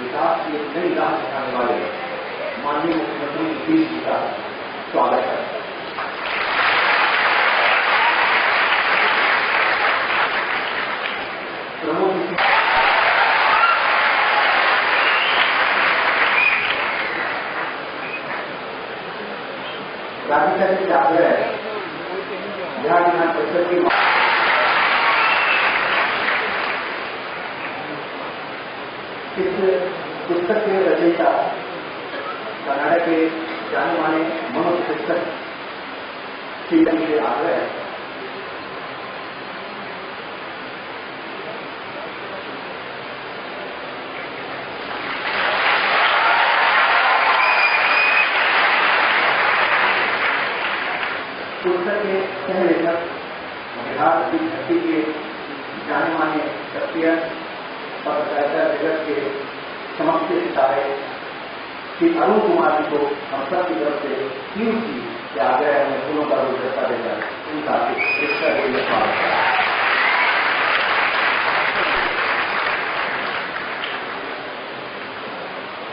विकास की एक नई राह दिखाने वाले माननीय मुख्यमंत्री नीतीश जी का स्वागत है। राज्य सरकार से आग्रह है बिहार विधान परिषद की इस पुस्तक के रचयिता कर्नाटक के जाने माने मनोचिकित्सक श्रीरंग से आग्रह है पुस्तक के सह लेखक बिहार की धरती के जाने माने शख्सियत पत्रकारिता जगत के समक्ष सितारे श्री अरुण कुमार जी को हम सब की तरफ से टीम के आग्रह में फूलों का गुलदस्ता देकर उनका शिक्षा के लिए स्वागत है।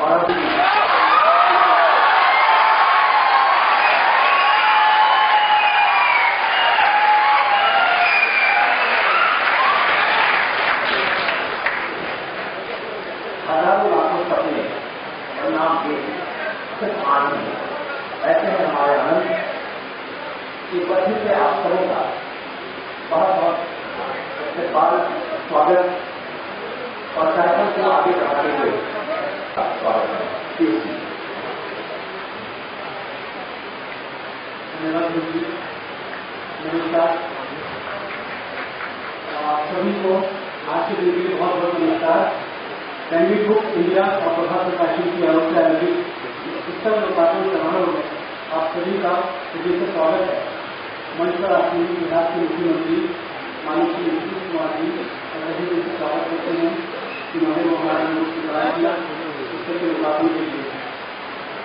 और हजारों लाखों सपने और नाम के सिर्फ आनंद ऐसे हैं हमारे आनंद की पद्धति से आप सबों का बहुत बहुत स्वागत और कार्यक्रम को आगे बढ़ाते हुए स्वागत है। नमस्कार आप सभी को आज के दिन के लिए बहुत बहुत नमस्कार। दैनिक बुक इंडिया और प्रभात प्रकाशन की ओर से आयोजित पुस्तक लोकार्पण समारोह में आप सभी का हृदय से स्वागत है। मंच पर आते हुए बिहार के मुख्यमंत्री माननीय श्री नीतीश कुमार जी हृदय से स्वागत करते हैं कि उन्होंने हमारा अनुरोध कराया किया पुस्तक के लोकार्पण के लिए।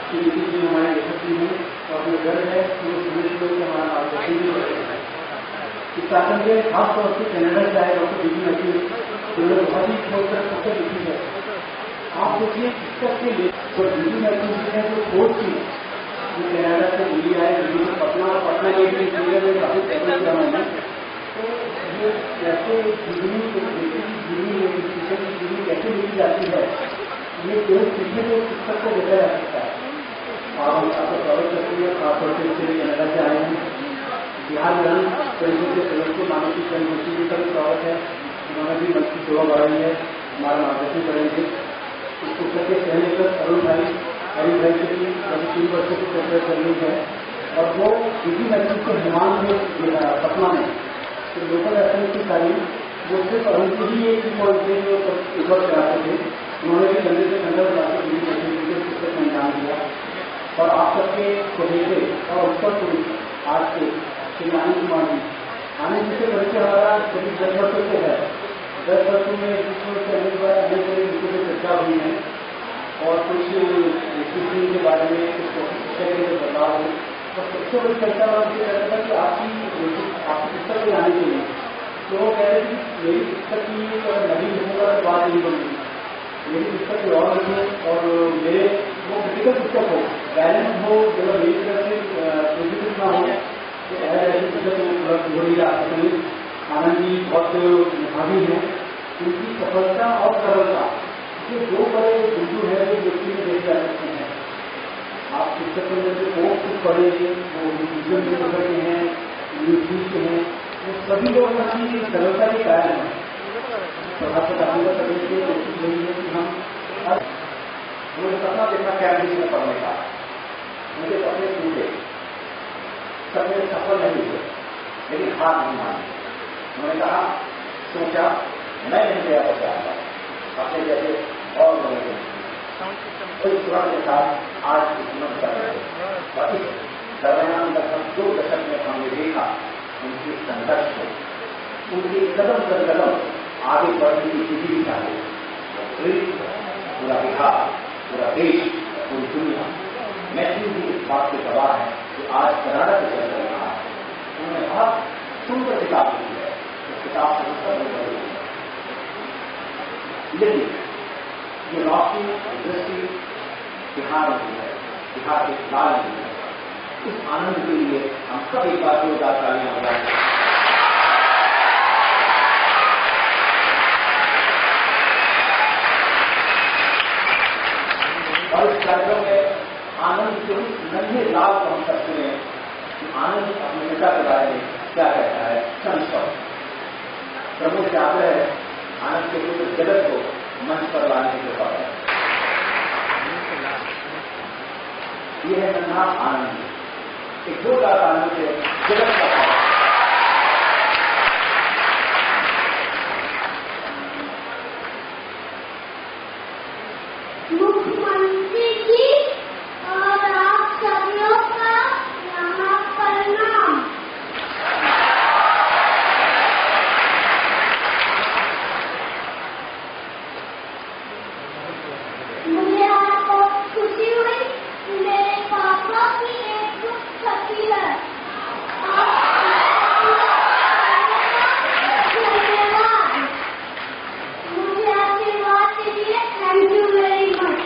श्री नीतीश जी हमारे लेखक भी हैं और हमें गर्व है कि वो समय से हमारा मार्गदर्शन भी कर रहे हैं। इस शासन के खासतौर से कनाडा से आए डॉक्टर बीबी नसीम जिन्होंने बहुत ही खोजकर पुस्तक लिखी है। आप सोचिए पुस्तक के लिए तो बीबी नसीम जी ने जो खोज की जो कनाडा से दिल्ली आए, दिल्ली से पटना और पटना के लिए इंजीनियर में काफी तैयार किया मैंने, तो ये कैसे बिजली कैसे लिखी जाती है ये केवल सीखने को पुस्तक को देखा जा सकता है। और हम आपका स्वागत करते हैं खासतौर से इसके कनाडा से आए हैं। बिहार विधान परिषद के सदस्य माननीय श्री जोशी जी का भी स्वागत है। उन्होंने भी मंच की सेवा बढ़ाई है, हमारा मार्गदर्शन करेंगे। इस पुस्तक के सह लेखक अरुण भाई से भी कभी 3 वर्षों की चर्चा चल रही है और वो बीबी नसीम के हिमान में पटना में तो लोकल एफएम की तारीफ वो सिर्फ अरुण की ही एक पॉइंट थे जो उपलब्ध कराते थे। उन्होंने भी कंधे से कंधा बनाकर बीबी नसीम जी के पुस्तक में नाम दिया और आप सबके सहेजे और उत्तर पुलिस आज के श्री आनंद कुमार जी आनंद जी से परिचय हमारा करीब 10 वर्षों से है। 10 वर्षों में अनेक बार अनेक विषयों पर चर्चा हुई है और कुछ स्थिति के बारे में कुछ बदलाव हुए और सबसे बड़ी चर्चा मैं उनसे कहता था कि आपकी पुस्तक में आने के लिए तो वो कह रहे थे कि मेरी पुस्तक की नहीं लिखूंगा तो बात नहीं बनेगी, मेरी पुस्तक की और लिखूँ और मेरे वो क्रिटिकल पुस्तक हो, बैलेंस हो, केवल मेरी तरफ से पॉजिटिव ना हो तो ऐसी पुस्तक थोड़ा हो नहीं रहा। आनंद जी बहुत भावी हैं, उनकी सफलता और सरलता ये 2 बड़े बिंदु है जो व्यक्ति में देख जा सकते हैं। आप पुस्तक के अंदर जो पोस्ट पढ़ेंगे वो विजन के लेकर के हैं, न्यूज के हैं, वो सभी लोग अपनी सरलता के कारण हैं। प्रभात प्रकाशन का करने के लिए कोशिश यही है कि हम मुझे सपना देखा कैम्ब्रिज में पढ़ने का, मुझे सपने टूटे, सपने सफल नहीं हुए लेकिन हार नहीं मानी। उन्होंने कहा सोचा मैं नहीं गया बचाऊंगा अपने जैसे और लोगों को कोई तुरंत के साथ आज हिम्मत कर रहे हैं और इस दरमियान लगभग 2 दशक में हमने देखा उनकी संघर्ष को, उनकी कदम आगे बढ़ने की स्थिति भी चाहिए। पूरा बिहार, पूरा देश, पूरी दुनिया मैथिली भी इस बात के गवाह है कि आज कर्नाटक से चल रहा है। उन्होंने बहुत सुंदर किताब लिखी है, उस किताब से लेकिन की रोशनी दृष्टि बिहार में है, बिहार के लाल में है। इस आनंद के लिए हम सब एक बार जोरदार तालियां बजाएं। और इस कार्यक्रम में आनंद के उस नन्हे लाल को हम सकते हैं कि आनंद अपने पिता के बारे में क्या कहता है। संस्कृत प्रभु से आग्रह है आनंद के पूरे जगत को मंच पर लाने की कृपा है। यह है नन्हा आनंद, एक जोरदार आनंद से जगत का भाव। मुख्यमंत्री जी और आप सब लोग का यहाँ प्रणाम। मुझे आपको खुशी हुई कि मेरे पापा की एक सखी है। धन्यवाद, मुझे आशीर्वाद के लिए थैंक यू वेरी मच।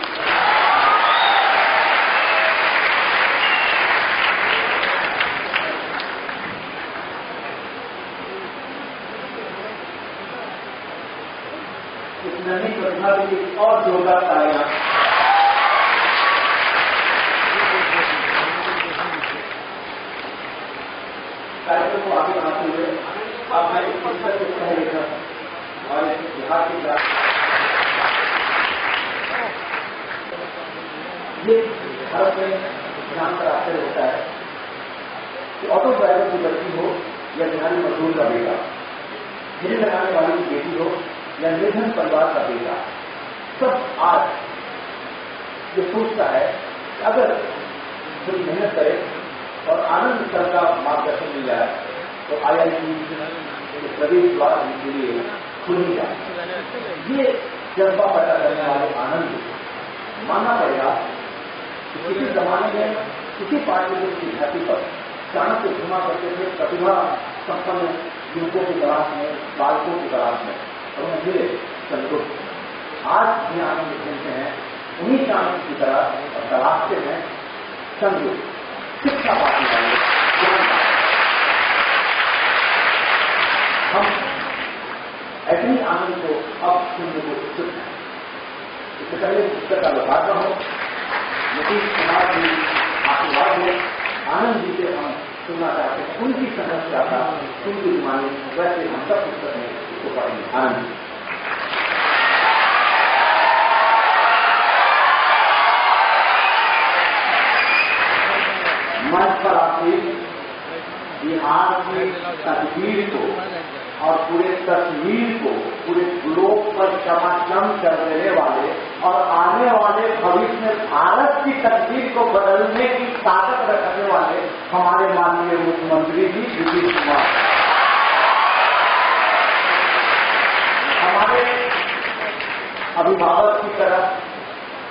इस नन्ही प्रतिभा के लिए और जोरदार तालियां। कार्यक्रम को आगे बढ़ाते हुए अब मैं इस पुस्तक के सह लेखक और इस बिहार की ये भारत में ध्यान पर आश्चर्य होता है कि ऑटो ड्राइवर की बच्ची हो या बिहारी मजदूर का बेटा, हिल लगाने वाली की बेटी हो या निर्धन परिवार का बेटा, सब आज ये सोचता है कि अगर थोड़ी मेहनत करे और आनंद स्तर का मार्गदर्शन मिल जाए तो IIT प्रवेश द्वार के लिए खुल ही जाए। ये जज्बा पैदा करने वाले आनंद मानना पड़ेगा कि किसी जमाने में किसी पाठ्यक्रम की धरती पर चाणक्य घुमा करते थे प्रतिभा संपन्न युवकों की तलाश में, बालकों की तलाश में, और उन्हें मिले संतुष्ट। आज भी आनंद सुनते हैं उन्हीं चाणक्य की तरह और तलाशते हैं संतुष्ट, शिक्षा पाने वाले, ज्ञान पाने। हम ऐसे ही आनंद को अब सुनने को उत्सुक हैं। इससे पहले पुस्तक का लोकार्पण हो, नीतीश कुमार जी आशीर्वाद हो, आनंद जी से हम सुनना चाहते हैं उनकी समस्या का, उनकी जुबानी, वैसे हम सब पुस्तक में इसको पढ़ेंगे। आनंद मंच पर आपकी बिहार की तस्वीर को और पूरे तस्वीर को पूरे ग्लोब पर चमाचम कर देने वाले और आने वाले भविष्य में भारत की तस्वीर को बदलने की ताकत रखने वाले हमारे माननीय मुख्यमंत्री जी नीतीश कुमार, हमारे अभिभावक की तरह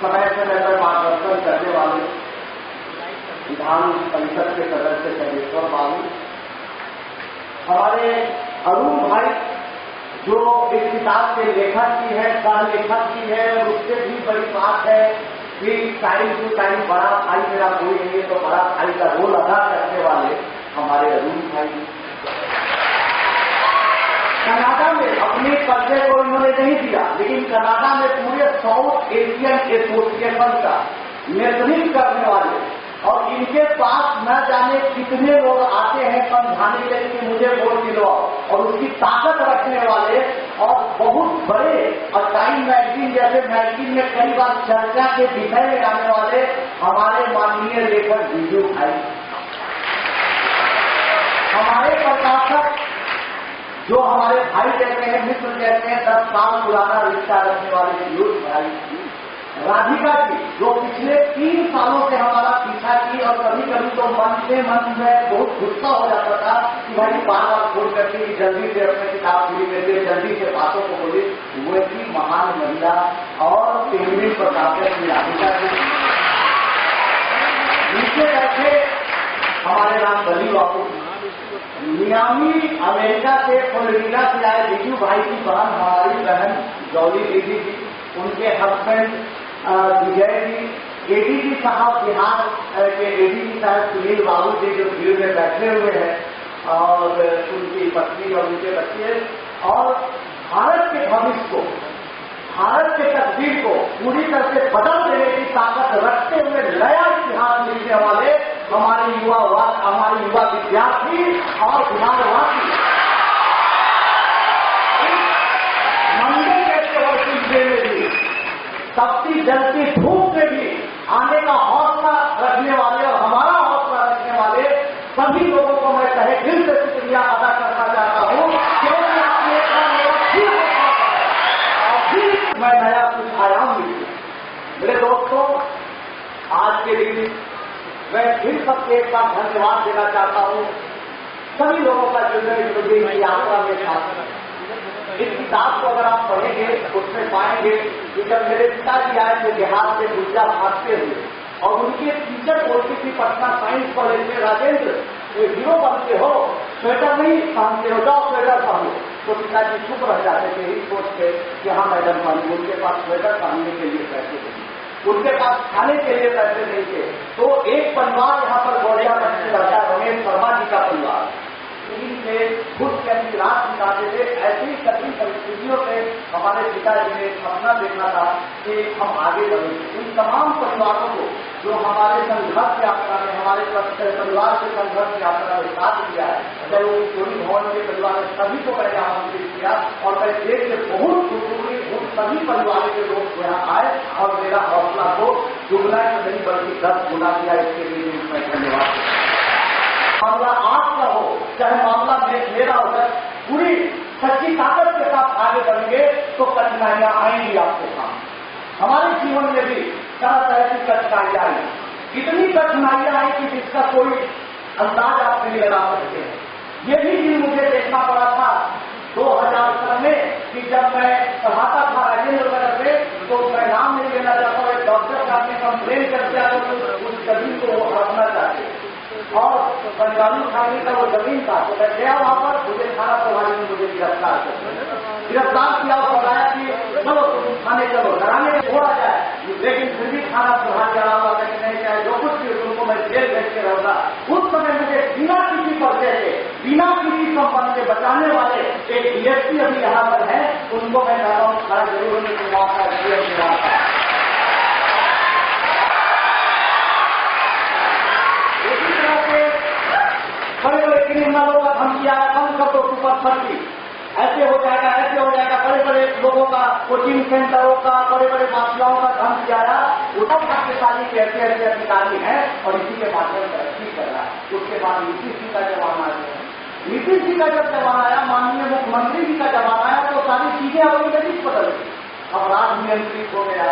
समय समय पर मार्गदर्शन करने वाले विधान परिषद के सदस्य चंदेश्वर बाबू, हमारे अरुण भाई जो इस किताब के लेखक की है, सह लेखक की है, और उससे भी बड़ी बात है कि टाइम टू टाइम बड़ा भाई मेरा कोई नहीं है तो बड़ा भाई का रोल अदा करने वाले हमारे अरुण भाई। कनाडा में अपने कर्जे को इन्होंने नहीं दिया, लेकिन कनाडा में पूरे साउथ एशियन एसोसिएशन का नेतृत्व करने वाले, और इनके पास न जाने कितने लोग आते हैं समझाने के लिए मुझे वोट दिलवाओ, और उसकी ताकत रखने वाले और बहुत बड़े और टाइम मैगजीन जैसे मैगजीन में कई बार चर्चा के विषय में आने वाले हमारे माननीय लेखक जीजू भाई, हमारे प्रकाशक जो हमारे भाई कहते हैं, मित्र कहते हैं, 10 साल पुराना रिश्ता रखने वाले पीयूष भाई, राधिका जी जो पिछले 3 सालों से हमारा पीछा की, और कभी कभी तो मन में बहुत गुस्सा हो जाता था कि भाई बार बार फोन करके कि जल्दी से अपने किताब पूरी करिए, जल्दी से बातों को बोलिए। वो ऐसी महान महिला और पेंगुइन प्रकाशक की राधिका जी, नीचे बैठे हमारे नाम बली बाबू, मियामी अमेरिका से फ्लोरिडा से आए जीजू भाई की बहन हमारी बहन जौली दीदी जी, उनके हस्बैंड विजय जी, एडीजी साहब बिहार के एडीजी साहब सुनील बाबू जी जो भीड़ में बैठे हुए हैं, और उनकी पत्नी और उनके बच्चे, और भारत के भविष्य को, भारत के तकदीर को पूरी तरह से बदल देने की ताकत रखते हुए नया इतिहास लिखने वाले हमारे युवा विद्यार्थी और बिहारवासी मंदिर जैसे वर्षिले में भी, तपती जलती धूप में भी आने का हौसला रखने वाले और हमारा हौसला रखने वाले सभी लोगों को मैं तहे दिल से शुक्रिया अदा करना चाहता हूं, क्योंकि आपने मैं नया कुछ आयाम मिली। मेरे दोस्तों, आज के दिन मैं फिर सबसे एक बार धन्यवाद देना चाहता हूं सभी लोगों का जो इस यात्रा में साथ। इस किताब को अगर आप पढ़ेंगे उसमें पाएंगे कि जब मेरे पिताजी आए थे बिहार से गुर्जा भागते हुए, और उनकी टीचर बोलती थी पटना साइंस कॉलेज में, राजेंद्र ये हीरो बनते हो, स्वेटर नहीं पहनते हो, जाओ स्वेटर पहनो। तो पिताजी चुप रह जाते थे, यही सोचते कि हाँ मैडम पहनू। उनके पास स्वेटर पहनने के लिए पैसे थे, उनके पास खाने के लिए पैसे नहीं थे। तो एक परिवार यहाँ पर गौड़िया में रहता है, रमेश शर्मा जी का परिवार, से खुद के अपनी रात निकालते थे। ऐसी कठिन परिस्थितियों से हमारे पिताजी ने सपना देखा था कि हम आगे बढ़ेंगे। इन तमाम परिवारों को जो हमारे संघर्ष यात्रा में, हमारे परिवार के संघर्ष यात्रा में साथ दिया है, चाहे वो पूरी भवन के परिवार में, सभी को मैंने आमंत्रित किया, और मैं देश के बहुत खुशी उन सभी परिवार के लोग यहाँ आए और मेरा हौसला को दुगना नहीं बल्कि 10 गुना किया। इसके लिए मैं धन्यवाद। मामला आपका हो चाहे मामला मेरा हो, पूरी सच्ची ताकत के साथ आगे बढ़ेंगे तो कठिनाइयां आएंगी आपके सामने। हमारे जीवन में भी तरह तरह की कठिनाइयां आई, इतनी कठिनाइयां आई कि जिसका कोई अंदाज आप नहीं लगा सकते हैं। ये भी दिन मुझे देखना पड़ा था 2000 में कि जब मैं पढ़ाता था राजेंद्र नगर में, तो मैं नाम नहीं लेना चाहता हूँ, एक डॉक्टर साहब ने कंप्लेन कर दिया तो उस जमीन को वो हड़पना चाहते और पंजाबी खाने का वो जमीन था। तो मैं गया वहां पर, मुझे थाना प्रभारी ने मुझे गिरफ्तार किया और बताया कि चलो तुम थाने चलो, डराने में छोड़ा जाए, लेकिन फिर भी थाना प्रभारी डरा हुआ कि नहीं चाहे जो कुछ भी तुमको मैं जेल भेज के रहूंगा। उस समय मुझे बिना किसी पर्चे के, बिना किसी संपन्न के बचाने वाले एक डीएसपी अभी यहाँ पर है, उनको मैं कहता हूँ खड़ा जरूर होने की मौका दिया। बड़े बड़े क्रिमिनलों का धमकिया कम कर दो, सुपर 30 ऐसे हो जाएगा, ऐसे हो जाएगा। बड़े बड़े लोगों का, कोचिंग सेंटरों का, बड़े बड़े माफियाओं का धमकी आया। उद्धव भाग्यशाली के ऐसे ऐसे अधिकारी हैं और इसी के माध्यम से तरक्की कर रहा है। उसके बाद नीतीश जी का जमाना आया, नीतीश जी का जब जमाना आया, माननीय मुख्यमंत्री जी का जमाना आया, तो सारी चीजें ऑटोमेटिक बदल गई। अपराध नियंत्रित हो गया,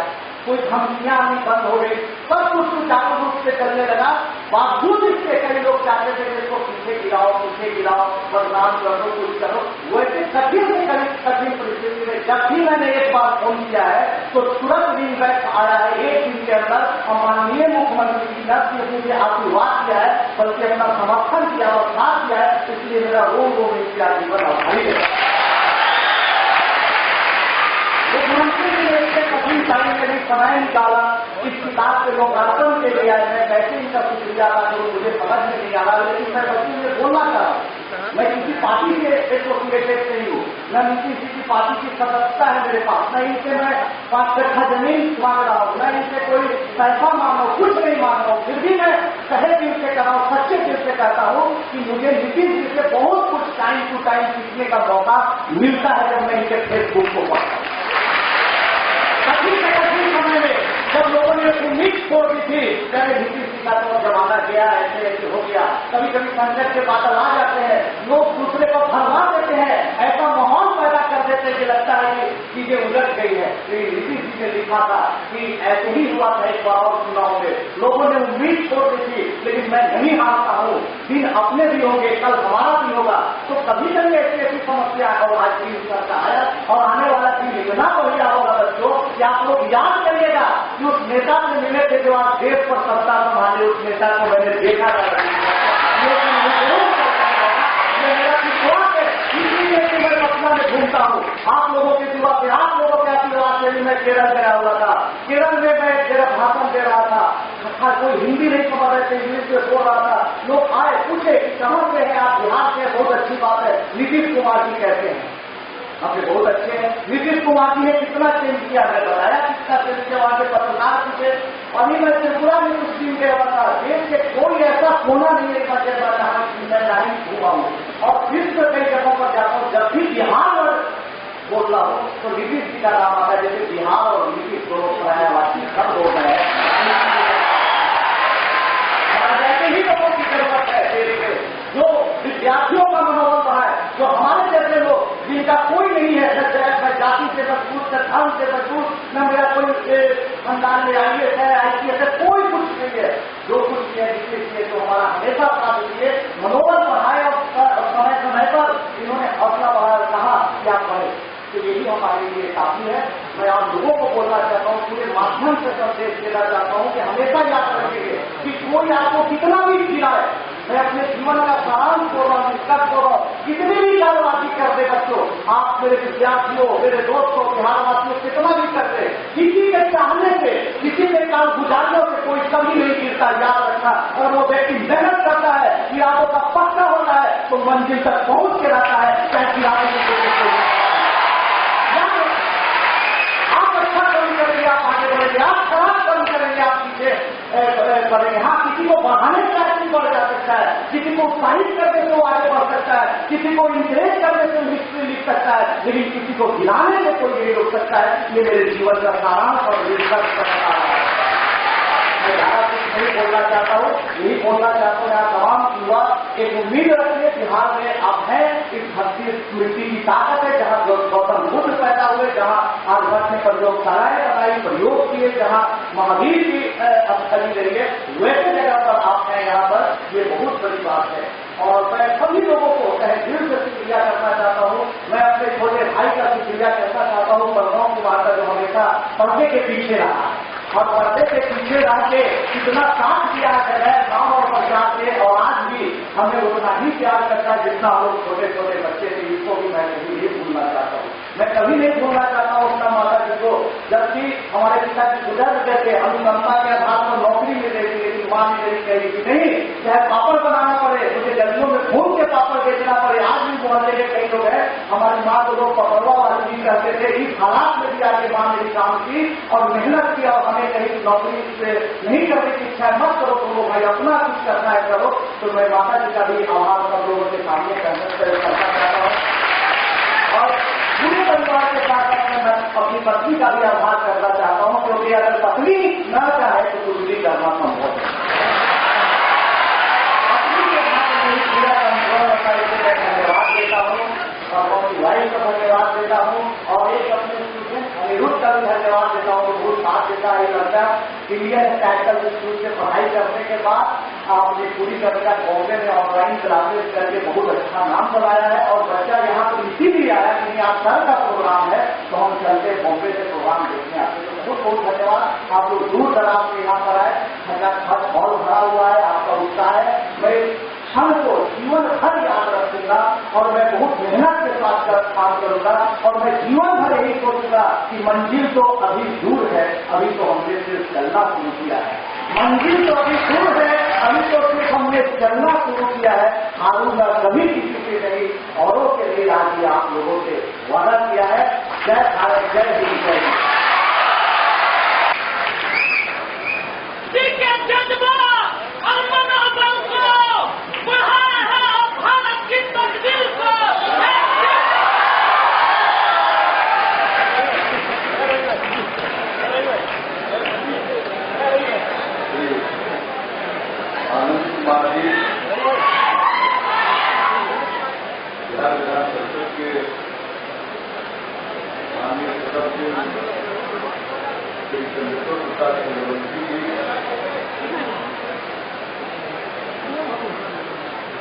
कोई धमकियां नहीं बंद हो गई, सब कुछ सुचारू रूप से चलने लगा। बावजूद इसके कई लोग चाहते थे कि इसको पीछे गिराओ, बदनाम कर दो, कुछ करो। वैसे कठिन परिस्थिति में जब भी मैंने एक बार फोन किया है तो तुरंत रिंग आया है 1 दिन के अंदर, और माननीय मुख्यमंत्री जी ने मुझे आशीर्वाद किया है, बल्कि अपना समर्थन किया और साथ किया है। इसलिए मेरा रोम इंतजार जीवन आभारी है। मुख्यमंत्री जी ने इससे कठिन टाइम में भी समय निकाला, इस किताब के लोकार्पण के लिए आए। मैं कैसे इनका शुक्रिया अदा करूं मुझे समझ में नहीं आ रहा, लेकिन मैं बच्चों से बोलना चाह रहा हूं। मैं किसी पार्टी से एसोसिएटेड नहीं हूं, न किसी की पार्टी की सदस्यता है मेरे पास, न इनसे मैं 5 कट्ठा जमीन मांग रहा हूं, न इनसे कोई पैसा मांग रहा हूं, कुछ नहीं मांग रहा हूं। फिर भी मैं सहे दिल से कर रहा हूं, सच्चे दिल से कहता हूं कि मुझे नीतीश जी से बहुत कुछ टाइम टू टाइम सीखने का मौका मिलता है जब मैं इनके फेसबुक को पढ़ता हूं। कठिन समय में जब लोगों ने उम्मीद छोड़ दी थी, कहते नीतीश जी का तो जमाना गया, ऐसे हो गया, कभी कभी संकट के बादल आ जाते हैं, लोग दूसरे को भरवा देते हैं, ऐसा माहौल पैदा कर देते हैं कि लगता है कि चीजें उलट गई है। नीतीश जी ने लिखा था कि ऐसे ही हुआ था एक बार और चुनाव में, लोगों ने उम्मीद छोड़ दी थी, लेकिन मैं नहीं हारता हूं, दिन अपने भी होंगे, कल हमारा भी होगा। तो कभी कभी ऐसी समस्या है, और आज भी करता है, और आने वाला दिन इतना बढ़िया होगा बच्चों कि आप लोग याद करिएगा कि उस नेता से मिले थे जो आज देश पर सत्ता संभाले, उस नेता को मैंने देखा था। ये मेरा विश्वास है, इसलिए कि मैं अपना घूमता हूँ, आप लोगों के दुआ से, आप लोगों के आशीर्वाद से भी मैं केरल गया हुआ था। केरल में मैं मेरा भाषण दे रहा था, कोई हिंदी नहीं समझ रहे थे, इंग्लिश में बोल रहा था। लोग आए, पूछे कि कहाँ से हैं आप? बिहार से। बहुत अच्छी बात है, नीतीश कुमार जी कहते हैं। आपके बहुत अच्छे हैं। नीतीश कुमार जी ने कितना चेंज किया, मैं बताया कितना चेंज किया। वहां के पत्रकार पूछे, अभी मैं त्रिपुरा में कुछ दिन गया था, देश के कोई ऐसा कोना नहीं है जहाँ मैं नहीं घूमा हूँ, और विश्व कई जगहों पर जाता हूँ। जब भी बिहार और बोल रहा हूँ तो नीतीश जी का नाम आता है। जैसे बिहार और नीतीश दोनों पर्यायवासी सब लोग हैं, ऐसे ही लोगों की जरूरत है देश में, जो विद्यार्थियों का मनोबल बढ़ाए, जो हमारे जैसे लोग जिनका कोई नहीं है, न जाति से मजबूत, न धर्म से मजबूत, न मेरा कोई खानदान में IAS है, IPS है, कोई कुछ नहीं है। जो कुछ किया जिसके तो हमारा हमेशा साथ दिए, मनोबल बढ़ाए और समय समय पर इन्होंने हौसला बढ़ाया, कहा कि आप पढ़े, तो यही हमारे लिए काफी है। मैं आप लोगों को बोलना चाहता हूँ, पूरे माध्यम से संदेश देना चाहता हूँ कि हमेशा याद रखेंगे कि कोई आपको कितना भी खिलाए, मैं अपने जीवन का सारांश बोल रहा हूँ, निष्कर्ष बोल रहा हूँ, कितनी भी चालबाजी कर दे बच्चों, आप मेरे विद्यार्थियों, मेरे दोस्तों, बिहारवासियों, कितना भी करते, किसी के चाहने से, किसी के काम गुजारने से कोई कभी नहीं गिरता, याद रखना। और वो व्यक्ति मेहनत करता है, इरादों का पक्का होता है, तो मंजिल तक पहुंच के रहता है, चाहे किराने की कोशिश। आप अच्छा कर्म करेंगे, आप आगे बढ़ेंगे, आप खराब कर्म करेंगे, आप पीछे बढ़ेंगे। हाँ, किसी को बढ़ाने से आदमी बढ़ जा सकता है, किसी को उत्साहित करने से वो आगे बढ़ सकता है, किसी को इंकरेज करने से हिस्ट्री लिख सकता है, लेकिन किसी को गिराने से कोई नहीं रोक सकता है। ये मेरे जीवन का सारांश और रिसर्च का सारांश है। मैं ज्यादा कुछ नहीं बोलना चाहता हूँ, यही बोलना चाहता हूँ, यहाँ तमाम युवा एक उम्मीद रखिए, बिहार में आप हैं, इस धरती मिट्टी की ताकत है, जहाँ गौतम बुद्ध पैदा हुए, जहाँ आज भारत में प्रयोगशालाएं बनाई, प्रयोग किए, जहाँ महावीर की स्थली रही है, वैसे जगह पर आप हैं यहाँ पर, ये बहुत बड़ी बात है। और मैं सभी लोगों को दिल से शुक्रिया करना चाहता हूँ। मैं अपने छोटे भाई का शुक्रिया करना चाहता हूँ, बलराम कुमार का, जो हमेशा पर्दे के पीछे रहा है और पर्दे के पीछे रह के कितना साथ दिया है गांव और पंचायत के, और आज भी हमें उतना ही प्यार करता है जितना हम लोग छोटे छोटे बच्चे थे। इसको भी मैं कभी नहीं भूलना चाहता हूँ, मैं कभी नहीं भूलना चाहता हूँ अपना माता जी को। जबकि हमारे पिताजी गुजर गए थे, अनुकंपा के आधार पर नौकरी मिल रही थी, लेकिन मां ने मेरी कही कि नहीं, चाहे पापड़ बनाना पड़े, मुझे गर्मियों में फूल के पापड़ बेचना पड़े। आज भी मोहल्ले के कई लोग हैं, हमारी माँ को लोग पकड़वा वाली भी कहते थे। इस हालात में भी आगे मां मेरी काम की और मेहनत की, और हमें कहीं नौकरी से नहीं करने की इच्छा मत करो, तुम लोग भाई अपना कुछ करना है करो। तो मैं माता जी का भी आभार सब लोगों के सामने करना चाहता हूँ, और पूरे परिवार के साथ मैं अपनी पत्नी का भी आभार करना चाहता हूँ, क्योंकि अगर पत्नी न चाहे तो कुछ भी करना संभव है। पत्नी के हाथ में ही पूरा कंट्रोल होता है, इसे मैं धन्यवाद देता हूँ, और अपनी वाइफ को धन्यवाद देता हूँ, और एक अपने स्टूडेंट अनिरुद्ध का भी धन्यवाद देता हूँ, बहुत साथ देता है। लड़का इंडियन टाइटल स्कूल से पढ़ाई करने के बाद आपने पूरी तरह बॉम्बे में ऑनलाइन क्लासेस करके बहुत अच्छा नाम बनाया है, और बच्चा यहाँ पर इसीलिए आया कि आप सर का प्रोग्राम है तो हम चलते बॉम्बे से प्रोग्राम देखने आते। तो बहुत बहुत धन्यवाद, आप लोग दूर दराज से यहाँ पर आए, मेरा खर्च बहुत भरा हुआ है, आपका उत्साह है। मैं क्षण को जीवन भर याद रखूंगा, और मैं बहुत मेहनत के साथ काम करूंगा, और मैं जीवन भर यही सोचूंगा कि मंजिल तो अभी दूर है, अभी तो हमने सिर्फ चलना शुरू किया है। मंजिल तो अभी दूर है, अभी तो सिर्फ हमने चलना शुरू किया है। हारूंगा कभी किसी से नहीं, औरों के लिए आज आप लोगों से वादा किया है। जय भारत, जय हिंद, जय हिंद। आनंद कुमार जी बिहार विधान परिषद के माननीय सदस्य श्री चंद्रशेखर प्रसाद चक्रवर्ती जी,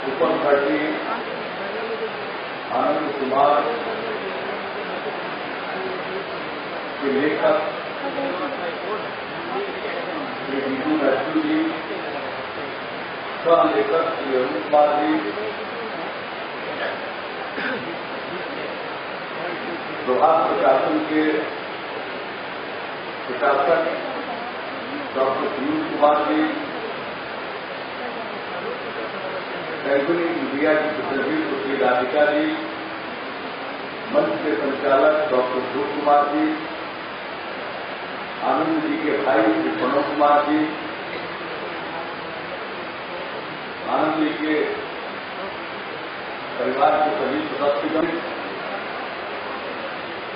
उपमंत्री आनंद कुमार के लेखक श्री नीतू नैथू जी, सह लेखक श्री अरुण कुमार जी, प्रभात प्रकाशन के प्रकाशक doctor Piyush Kumar ji, cabinet India की प्रतिनिधि श्री राधिका जी, मंच के संचालक डॉक्टर ध्रुव कुमार जी, आनंद जी के भाई श्री प्रणव कुमार जी, आनंद जी के परिवार के सभी सदस्यगण,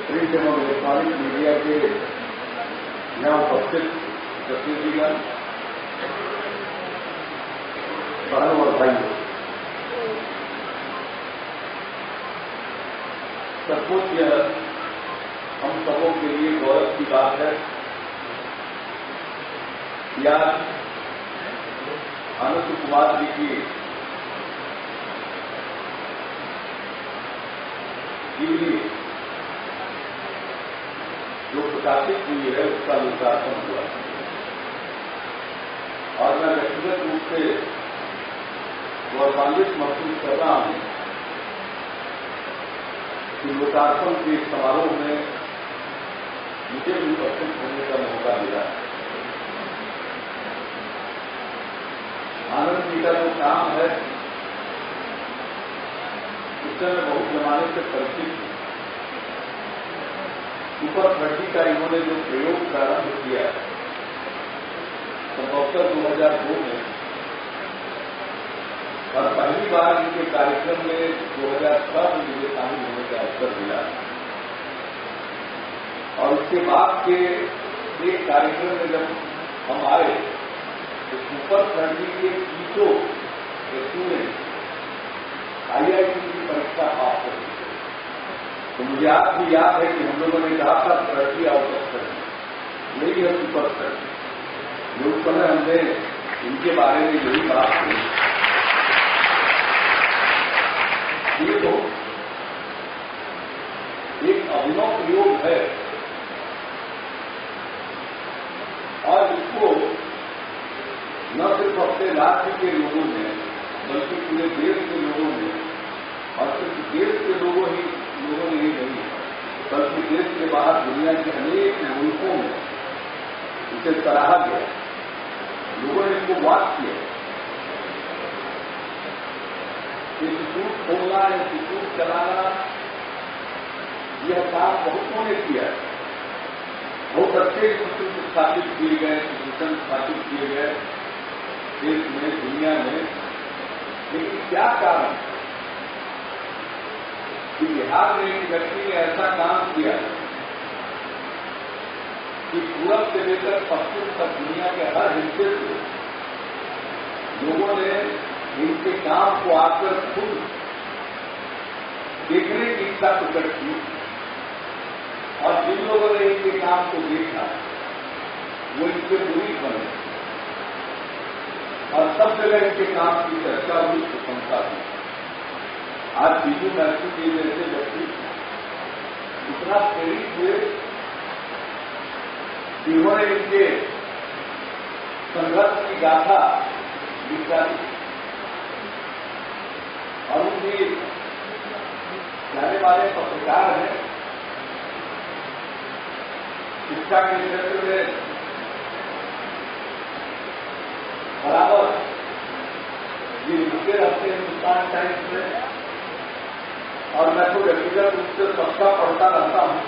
प्रिंट एवं इलेक्ट्रॉनिक मीडिया के यहाँ उपस्थित प्रतिनिधिगण, बहनों और भाइयों, सचमुच यह हम सबों के लिए गौरव की बात है कि आज अनंत कुमार जी की जीवनी जो प्रकाशित हुई है उसका लोकार्पण हुआ और मैं व्यक्तिगत रूप से गौरवान्वित महसूस कर रहा हूं कि लोकार्पण के समारोह में मुझे भी उपस्थित होने का मौका मिला। आनंद जी का जो काम है उससे मैं बहुत जमाने से परिचित हूं। सुपर 30 का इन्होंने जो प्रयोग प्रारंभ किया संभवतः 2002 में, और पहली बार इनके कार्यक्रम में 2007 में मुझे शामिल होने का अवसर मिला और उसके बाद के एक कार्यक्रम में जब हम आए तो सुपर 30 के 30 स्टूडेंट IIT की परीक्षा पास कर दी। तो मुझे आज भी याद है कि हम लोगों ने कहा था 30 आउट ऑफ 30, यही है सुपर 30। उस समय हमने इनके बारे में यही बात की। ये तो एक अभिनव प्रयोग है और इसको न सिर्फ अपने राज्य के लोगों ने बल्कि पूरे देश के लोगों ने, और सिर्फ देश के लोगों ने ही नहीं बल्कि देश के बाहर दुनिया के अनेक मुल्कों में इसे सराहा गया। लोगों ने इसको वाच किया। इंस्टीट्यूट खोलना, इंस्टीट्यूट चलाना, यह काम बहुतों ने किया। बहुत अच्छे इंस्टीट्यूट स्थापित किए गए, इंस्टीट्यूशन स्थापित किए गए देश में, दुनिया में। लेकिन क्या कारण कि बिहार में एक व्यक्ति ने ऐसा काम किया कि पूरब से लेकर पश्चिम तक दुनिया के हर हिस्से से लोगों ने इनके काम को आकर खुद देखने की इच्छा प्रकट की और जिन लोगों ने इनके काम को देखा वो इनके मुरीद बने और सब जगह इनके काम की चर्चा हुई, प्रशंसा हुई। आज बीजू महर्षि जी जैसे व्यक्ति इतना प्रेरित हुए कि उन्होंने इनके संघर्ष की गाथा लिखा दी और उनकी जाने वाले पत्रकार हैं। शिक्षा के क्षेत्र में बराबर ये लिखते रहते हैं हिंदुस्तान टाइम्स में, और मैं तो व्यक्तिगत रूप से सबका पढ़ता रहता हूं,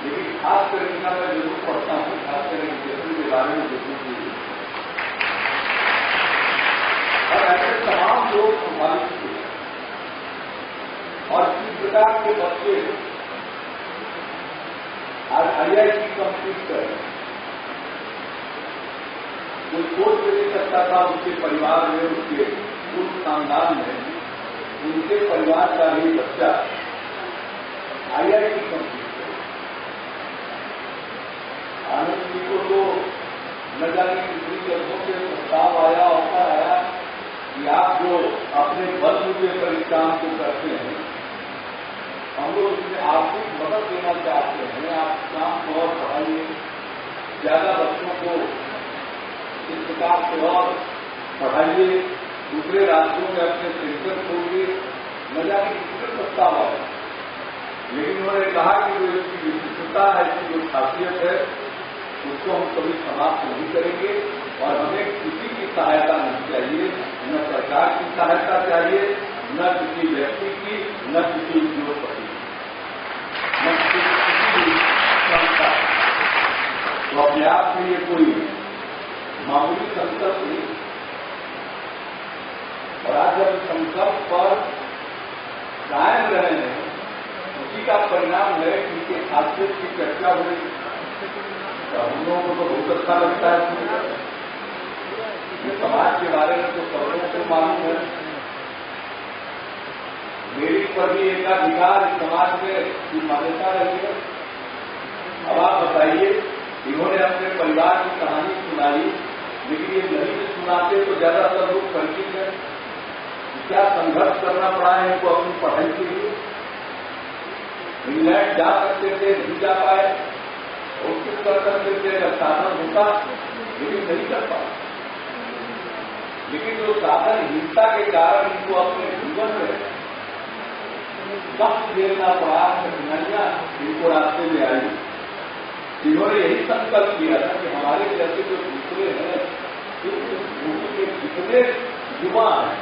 लेकिन खास कर इनका मैं जरूर पढ़ता हूं, खासकर एजुकेशन के बारे में जरूर की। और ऐसे तमाम लोग प्रभावित हुए और किस प्रकार के बच्चे आज IIT कंप्लीट कर रहे हैं। कोई सोच भी नहीं सकता था उसके परिवार में, उसके उस खानदान में, उनके परिवार का ही बच्चा IIT कंप्लीट करे। आनंद जी को तो न जाने कितनी जगहों से प्रस्ताव आया, ऑफर आया कि आप जो अपने बलबूते पर इस काम को करते हैं, हम लोग इसमें आर्थिक मदद देना चाहते हैं, आप काम को और बढ़ाइए, ज्यादा बच्चों को इस प्रकार से और पढ़ाइए, दूसरे राज्यों में अपने सेंटर खोलिए, न जाने कितने प्रस्ताव आए। लेकिन उन्होंने कहा कि जो इसकी विशिष्टता है, इसकी जो खासियत है, उसको हम कभी समाप्त नहीं करेंगे और हमें किसी की सहायता नहीं चाहिए, न सरकार की सहायता चाहिए, न किसी व्यक्ति की, न किसी उद्योगपति की, न किसी भी संस्था। तो अपने आप में ये कोई मामूली संकल्प नहीं, और आज जब संकल्प पर कायम रहे हैं, उसी का परिणाम है कि इनके खासियत की चर्चा हो रही। तो हम लोगों को तो बहुत अच्छा लगता है। ये समाज के बारे में तो सब लोगों को मालूम है। मेरी पर भी एक अधिकार इस समाज में की मान्यता रही है। अब आप बताइए, इन्होंने अपने परिवार की कहानी सुनाई, लेकिन ये नहीं सुनाते तो ज्यादातर लोग परिचित हैं। क्या संघर्ष करना पड़ा है इनको अपनी पढ़ाई के लिए। इंग्लैंड जा सकते थे, नहीं जा पाए, और कुछ कर सकते थे अगर साधन होता, लेकिन नहीं कर पाए। लेकिन जो साधनहीनता के कारण इनको अपने जीवन में कष्ट झेलना पड़ा, कठिनाइयां इनको रास्ते में आई। इन्होंने यही संकल्प किया था कि हमारे जैसे जो दूसरे हैं, भूमि के जितने युवा हैं,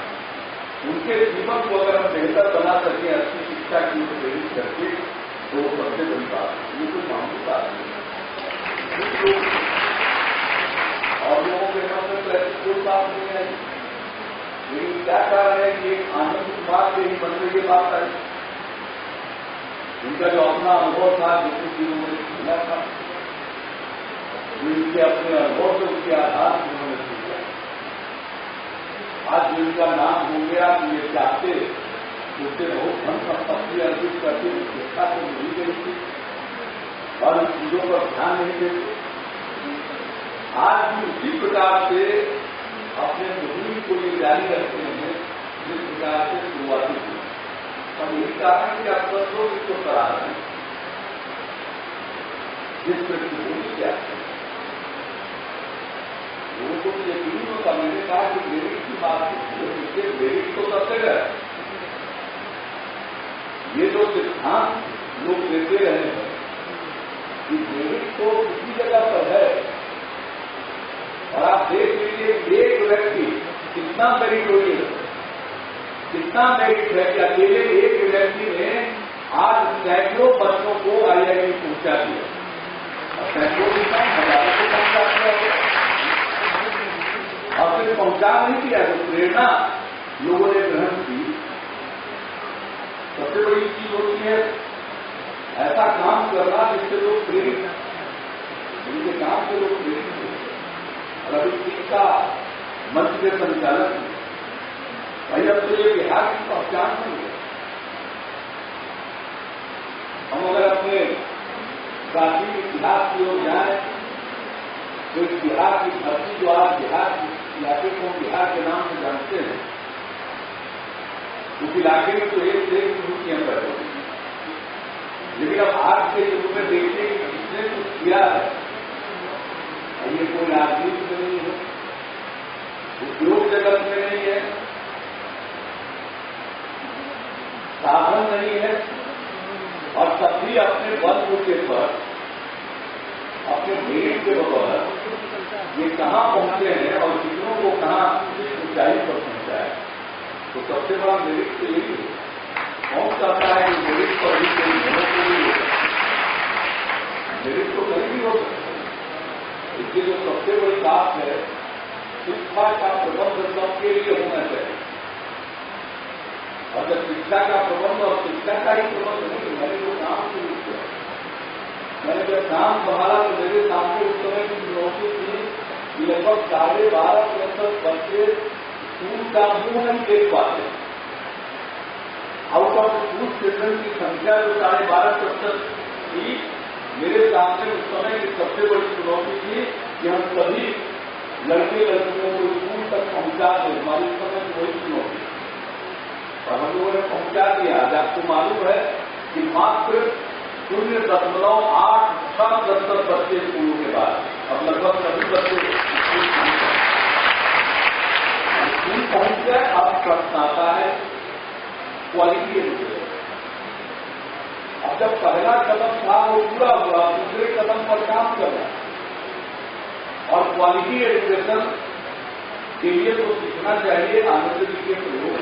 उनके जीवन को अगर हम बेहतर बना सकें, अच्छी शिक्षा की ओर प्रेरित करके, तो वो सबसे बड़ी बात है। ये कोई मामूली बात नहीं। और लोगों के मन में तो ऐसी कोई बात नहीं आई, लेकिन क्या कारण है कि एक आनंद कुमार के ही मन में ये बात आई। उनका जो अपना अनुभव था, जो कुछ उन्होंने सुना था, उनके अपने अनुभव से उसके आधार से उन्होंने सीखा। आज जिनका नाम हो गया कि ये चाहते, उससे बहुत धन संपत्ति अर्जित करके शिक्षा को मिल गई थी और इन चीजों पर ध्यान नहीं देते। आज भी उसी प्रकार से अपने मुहिम को ये जारी रखते हैं जिस प्रकार से शुरुआती थी। और यही कारण है कि आप सब लोग इसको करा रहे हैं। जिस पृष्ठभूमि क्या है, लोगों को तो यकीन होता। मैंने कहा कि मेरिट की बात है, मेरिट तो सब जगह है। ये जो सिद्धांत लोग देते रहे हैं कि मेरिट तो किसी जगह पर है, और आप देख लीजिए एक व्यक्ति कितना मेरिट हो गया, कितना मेरिट है कि अकेले एक व्यक्ति ने आज सैकड़ों बच्चों को IIT पहुंचा दिया। और सैकड़ों की हजारों को पहुंचा दिया, और फिर पहुंचा नहीं किया। जो प्रेरणा लोगों ने ग्रहण की, सबसे बड़ी चीज होती है ऐसा काम करना जिससे लोग प्रेरित हैं, जिनके काम से लोग प्रेरित हैं। और अभी इसका मंच के संचालन भाई, अब तो ये बिहार की पहचान नहीं है। हम अगर अपने प्राचीन इतिहास की ओर जाए तो इस बिहार की धरती, जो आज बिहार की इलाके को बिहार के नाम से जानते हैं, उस इलाके में तो एक से एक यूनियां पैदा हुई। लेकिन अब आज के युग में देखिए कि किसने कुछ किया है। ये कोई राजनीति में नहीं है, उद्योग जगत में नहीं है, साधन नहीं है, और सभी अपने बलबूते पर, अपने मेरिट के बदौलत ये कहां पहुंचे हैं और कितनों को कहां ऊंचाई पर पहुंचाया। तो सबसे बड़ा मेरिट तो यही है। कौन चाहता है कि मेरिट पर भी कोई मेहनत नहीं हो सकती? मेरिट तो कहीं भी हो सकता है। इसलिए जो सबसे बड़ी बात है, शिक्षा का प्रबंध सबके लिए होना चाहिए। और जब शिक्षा का प्रबंध और शिक्षा का ही प्रबंध नहीं, मैंने जो काम शुरू किया, मैंने जब काम संभाला तो मेरे सामने उस समय की चुनौती थी कि लगभग 12.5% बच्चे स्कूल का मुंह नहीं देख पाते। आउट ऑफ स्कूल चिल्ड्रन की संख्या जो 12.5% थी, मेरे सामने उस समय की सबसे बड़ी चुनौती थी कि हम सभी लड़के लड़कियों को स्कूल तक पहुंचा दें। हमारी उस समय की वही चुनौती, और हम लोगों ने पहुंचा दिया। आज आपको मालूम है कि मात्र 0.8% बच्चे स्कूलों के बाद, अब लगभग सभी बच्चे स्कूल पहुंच गए। अब प्रश्न आता है क्वालिटी एजुकेशन। अब अब जब पहला कदम था वो पूरा हुआ, दूसरे कदम पर काम करना और क्वालिटी एजुकेशन के लिए तो सीखना चाहिए आनंद जी के प्रयोग।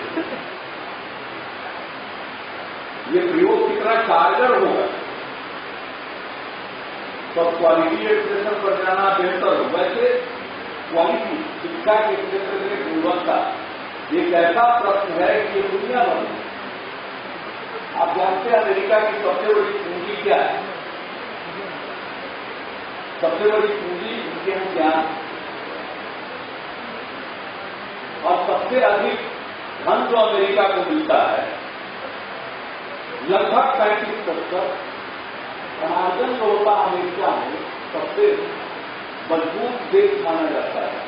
ये प्रयोग कितना कारगर होगा, तो क्वालिटी एजुकेशन पर जाना बेहतर हो। वैसे क्वालिटी शिक्षा के क्षेत्र में गुणवत्ता एक ऐसा प्रश्न है कि ये दुनिया भर में, आप जानते हैं अमेरिका की सबसे बड़ी पूंजी क्या है? सबसे बड़ी पूंजी उनके हैं ज्ञान, और सबसे अधिक धन जो अमेरिका को मिलता है लगभग 35%, धनार्जन जो होता है अमेरिका में सबसे मजबूत देश माना जाता है,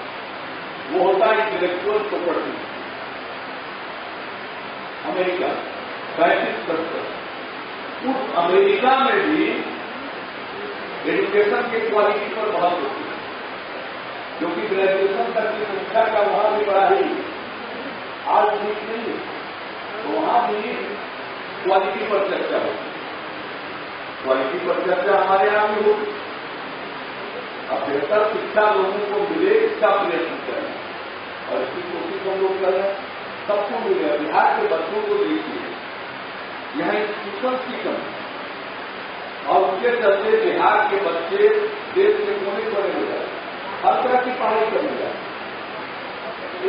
वो होता है इंटेलेक्चुअल प्रॉपर्टी। अमेरिका 35%। उस अमेरिका में भी एजुकेशन की क्वालिटी पर बहुत होती है, क्योंकि ग्रेजुएशन तक की संख्या का वहां भी बड़ा ही आज ठीक नहीं है, तो वहां भी क्वालिटी पर चर्चा होती है। क्वालिटी पर चर्चा हमारे यहां भी होगी। अब बेहतर शिक्षा लोगों को मिले इसका प्रयत्न करें, और इसकी कोशिश हम लोग करें, सबको मिले। बिहार के बच्चों को देखिए, यहाँ इंस्टीट्यूशन की कमी, और उसके चलते बिहार के बच्चे देश के कोने कोने में जाए, हर तरह की पढ़ाई करने जाए।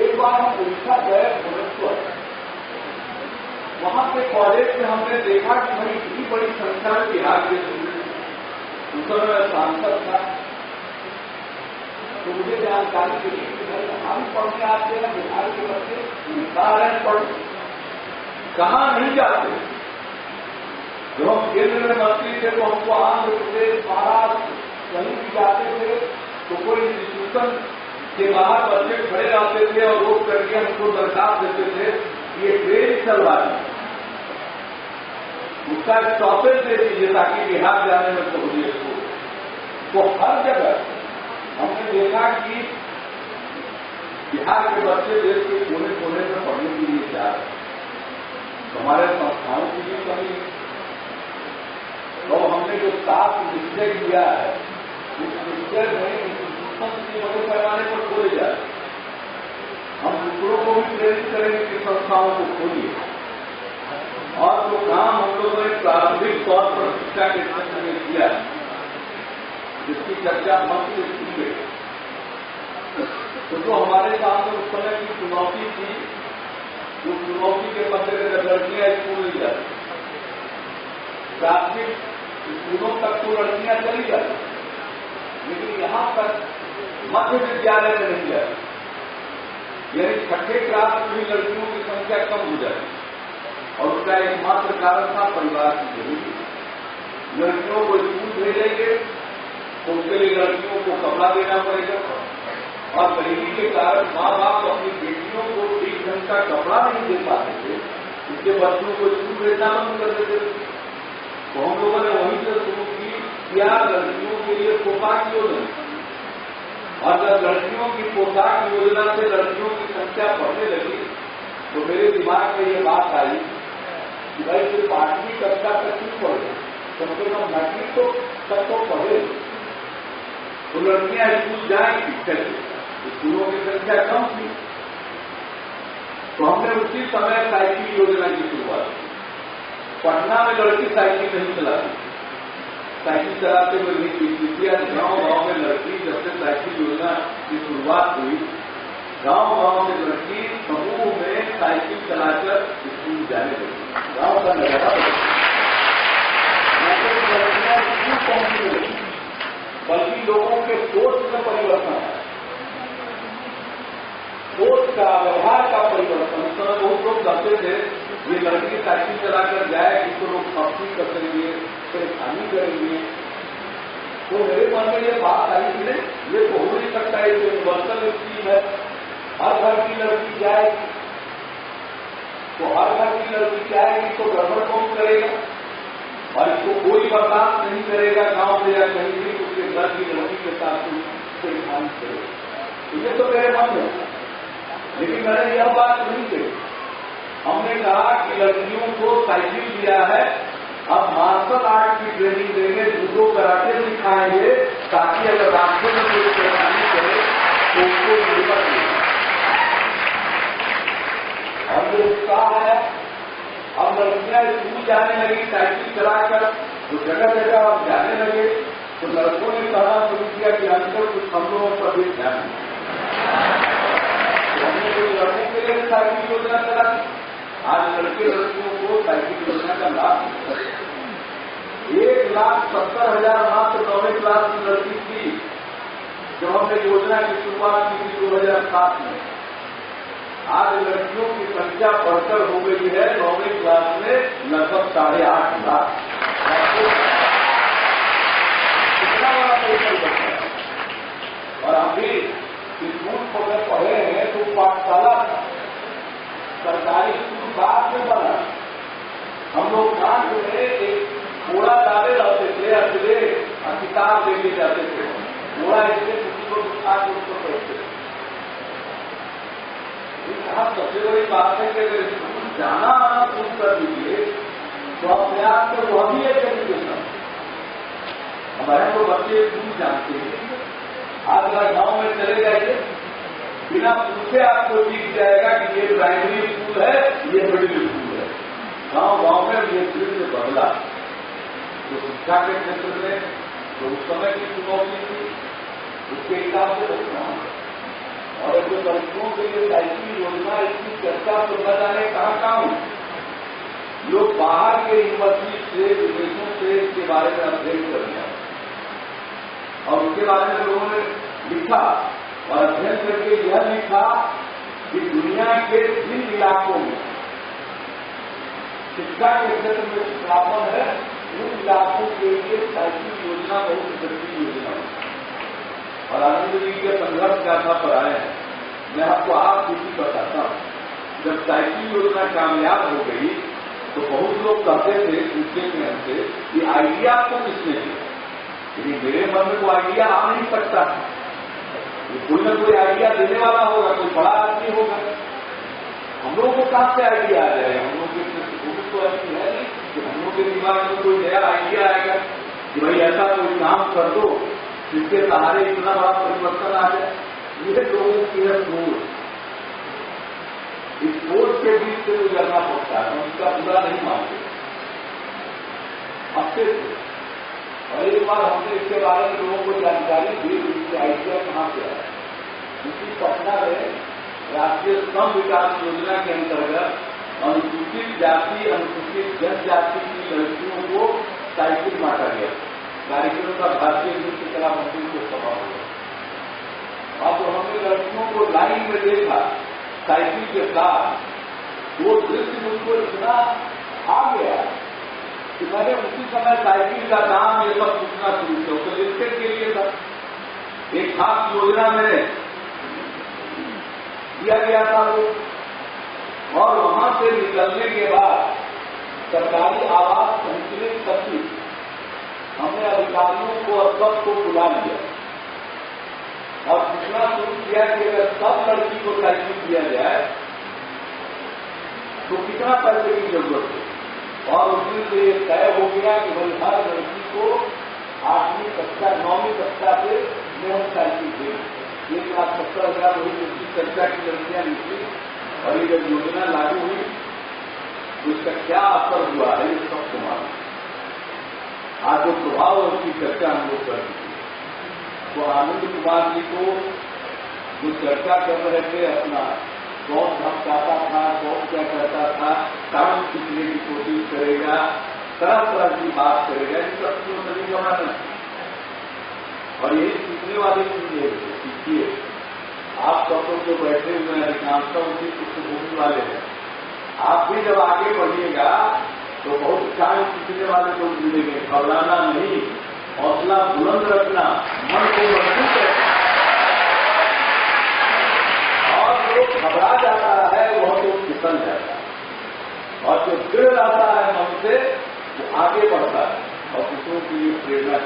एक बार हम उड़ीसा गए भुवनेश्वर, वहां के कॉलेज में हमने देखा कि भाई इतनी बड़ी संख्या में बिहार के स्टूडेंट। उस समय मैं सांसद था, तो मुझे जानकारी मिली कि भाई हम पढ़ने आते हैं, बिहार के बच्चे उड़ीसा रहे पढ़, कहाँ नहीं जाते। जब हम केंद्र में मंत्री थे तो हमको आंध्र प्रदेश, महाराष्ट्र कहीं भी जाते थे तो कोई इंस्टीट्यूशन के बाहर बच्चे खड़े रहते थे और रोक करके हमको दरखास्त देते थे कि ये ट्रेन चलवा दें, उसका स्टॉपेज दे दीजिए ताकि बिहार जाने में सहूलियत हो। तो हर जगह हमने देखा कि बिहार के बच्चे देश के कोने कोने में पढ़ने के लिए जा रहे हैं। हमारे संस्थाओं की भी कमी है, तो हमने जो साफ निश्चय किया है उस निश्चय में इंस्टीट्यूशन बड़े पैमाने पर खोले जाए। हम दूसरों को भी प्रेरित करेंगे कि संस्थाओं को खोलिए, और जो काम हम लोगों ने प्रारंभिक तौर पर शिक्षा के क्षेत्र में किया, जिसकी चर्चा मंच से की गई, तो जो हमारे सामने उस समय की चुनौती थी, उस चुनौती के मद्देनजर लड़कियां स्कूल नहीं जाती, प्राथमिक स्कूलों तक तो लड़कियां चली जाती, लेकिन यहां तक मध्य विद्यालय में नहीं जाती, यानी छठे क्लास में भी लड़कियों की संख्या कम हो जाती। और उसका एकमात्र कारण था परिवार की जरूरत। लड़कियों को स्कूल भेजेंगे तो उसके लिए लड़कियों को कपड़ा देना पड़ेगा, और गरीबी के कारण माँ बाप अपनी बेटियों को ठीक ढंग का कपड़ा नहीं दे पाते थे, उसके बच्चों को स्कूल भेजना बंद कर देते थे। तो हम लोगों ने वहीं से शुरू की क्या लड़कियों के लिए पोशाक योजना, और जब लड़कियों की पोशाक योजना से लड़कियों की संख्या बढ़ने लगी तो मेरे दिमाग में ये बात आई कि भाई सिर्फ 8वीं कक्षा तक क्यों पढ़े, कम से कम 9वीं तक तो पढ़े, तो लड़कियां स्कूल जाएंगी कैसे? स्कूलों की संख्या कम थी। तो हमने उसी समय साइकिल योजना की शुरुआत की। पटना में लड़की साइकिल नहीं चलाती, साइकिल चलाते हुए नहीं दिखती। गांव गांव में लड़की, जब से साइकिल योजना की शुरुआत हुई, गांव गांव में लड़की समूह में साइकिल चलाकर स्कूल जाने लगी। गांव का नजारा लड़कियां स्कूल पहुंचने लगी, बल्कि लोगों के सोच में परिवर्तन है, सोच का, व्यवहार का परिवर्तन। उस समय बहुत लोग कहते थे ये लड़की साइकिल चलाकर जाएगी तो लोग मस्ती करेंगे, परेशानी करेंगे। तो मेरे मन में ये बात आई कि ये तो हो नहीं सकता, ये यूनिवर्सल स्कीम है, हर घर की लड़की जाएगी, तो हर घर की लड़की जाएगी तो गड़बड़ कौन करेगा, और इसको कोई बर्दाश्त नहीं करेगा गांव में या कहीं भी उसके घर की लड़की के साथ परेशानी करेगा। तो ये तो मेरे मन में, लेकिन मैंने यह बात नहीं कही। हमने कहा कि लड़कियों को साइकिल दिया है अब मार्शल आर्ट की ट्रेनिंग देंगे, जूडो कराटे सिखाएंगे, ताकि अगर रास्ते में कोई परेशानी करे तो उसको निपट ले। और जो उत्साह है, अब लड़कियां स्कूल जाने लगी साइकिल चलाकर, तो जगह जगह अब जाने लगे, तो लड़कों ने कहना शुरू किया कि अंदर कुछ हम लोगों पर भी ध्यान हमने कोई लड़कों के लिए साइकिल योजना चला। आज लड़के लड़कियों को साइकिल योजना का लाभ मिलता है। 1,70,000 मात्र 9वीं क्लास की लड़की थी जब हमने योजना की शुरुआत की थी 2007 में। आज लड़कियों की संख्या बढ़कर हो गई है 9वीं क्लास में लगभग 8.5 लाख। कितना बड़ा परिवर्तन है। और हम भी स्कूल पढ़े पढ़े हैं तो पाठशाला था, सरकारी स्कूल बाद में बना। हम लोग कांड में एक घोड़ा डाले रहते थे, अकेले किताब लेके जाते थे। घोड़ा इसलिए किसी को उठा के उसको पढ़ते थे। सबसे बड़ी बात है कि अगर स्कूल जाना आना शुरू कर दीजिए तो अपने आप में वह भी एक एजुकेशन। हमारे तो बच्चे स्कूल जानते हैं। आज अगर गांव में चले जाइए, बिना पूछे आपको दिख जाएगा कि ये प्राइमरी स्कूल है, ये मिडिल स्कूल है। गांव गांव में ये धीरे से बदला। तो शिक्षा के क्षेत्र में तो उस समय की चुनौती थी, उसके हिसाब से रोकना। और जो लड़कियों के लिए साइकिल योजना, इसकी चर्चा तो न जाने कहाँ हुई। लोग बाहर के यूनिवर्सिटी से, विदेशों से इसके बारे में अध्ययन कर लिया और उसके बारे में लोगों ने लिखा और अध्ययन करके यह लिखा कि दुनिया के 3 इलाकों में शिक्षा के क्षेत्र में पिछड़ापन है, उन इलाकों के लिए साइकिल योजना बहुत बेहतरीन योजना है। और आनंद जी के संघर्ष गाथा पर आए हैं। मैं आपको आप किसी बताता हूं। जब साइकिल योजना कामयाब हो गई तो बहुत लोग कहते थे, पूछते थे हमसे कि आइडिया आपको किसने दिया? लेकिन मेरे मन में वो आइडिया आ नहीं सकता। कोई ना कोई आइडिया देने वाला होगा, कोई बड़ा आदमी होगा। हम लोगों को कहां से आइडिया आ जाएगा? हम लोग तो ऐसी है नहीं कि हम लोग के दिमाग में कोई नया आइडिया आएगा कि भाई ऐसा कोई काम कर दो जिसके सहारे इतना बड़ा परिवर्तन आ जाए। ये लोगों की है सोच। इस सोच के बीच से गुजरना पड़ता है, उसका पूरा नहीं मानते अच्छे से। और एक बार हमने इसके बारे में लोगों को जानकारी दी, इसकी आइडिया कहां से आया। इसी पटना में राष्ट्रीय श्रम विकास योजना के अंतर्गत अनुसूचित जाति, अनुसूचित जनजाति की लड़कियों को साइकिल बांटा गया। कार्यक्रम का भारतीय नृत्य कला मंत्री को सभा हुआ। अब तो हमने लड़कियों को लाइन में देखा साइकिल के साथ, वो दृश्य मुझको इतना आ गया कि मैंने उसी समय साइकिल का दाम ये सब पूछना शुरू किया। तो लिखने के लिए था एक खास योजना में दिया गया था वो। और वहां से निकलने के बाद सरकारी आवास पहुंचने तक ही हमने अधिकारियों को और सबको बुला लिया और पूछना शुरू किया कि अगर सब लड़की को साइकिल दिया जाए तो कितना पैसे की जरूरत है। और उस दिन से ये तय हो गया कि भाई हर लड़की को 8वीं कक्षा 9वीं कक्षा से हम साइकिल देंगे। 1,70,000 वही 21 कक्षा की लड़कियां निकली। और ये जब योजना लागू हुई तो इसका क्या असर हुआ है ये सबको मालूम। आज जो प्रभाव है उसकी चर्चा हम लोग कर दी। तो आनंद कुमार जी को जो चर्चा कर रहे थे अपना कौन धमकाता था, कौन क्या करता था, काम सीखने की कोशिश करेगा, तरह तरह की बात करेगा, इन सब चीजों से नहीं बनाना। और यही सीखने वाली चीज है, सीखिए। आप सब लोग जो बैठे हुए हैं अधिकांशता उसी पृष्ठभूमि वाले हैं। आप भी जब आगे बढ़िएगा तो बहुत सारे सीखने वाले लोग मिलेंगे। घबराना नहीं, हौसला बुलंद रखना, मन को मजबूत रखना। और जो घबरा जाता है वह तो फिसल जाता है, और जो दृढ़ रहता है मन से वो आगे बढ़ता है और दूसरों के लिए प्रेरणा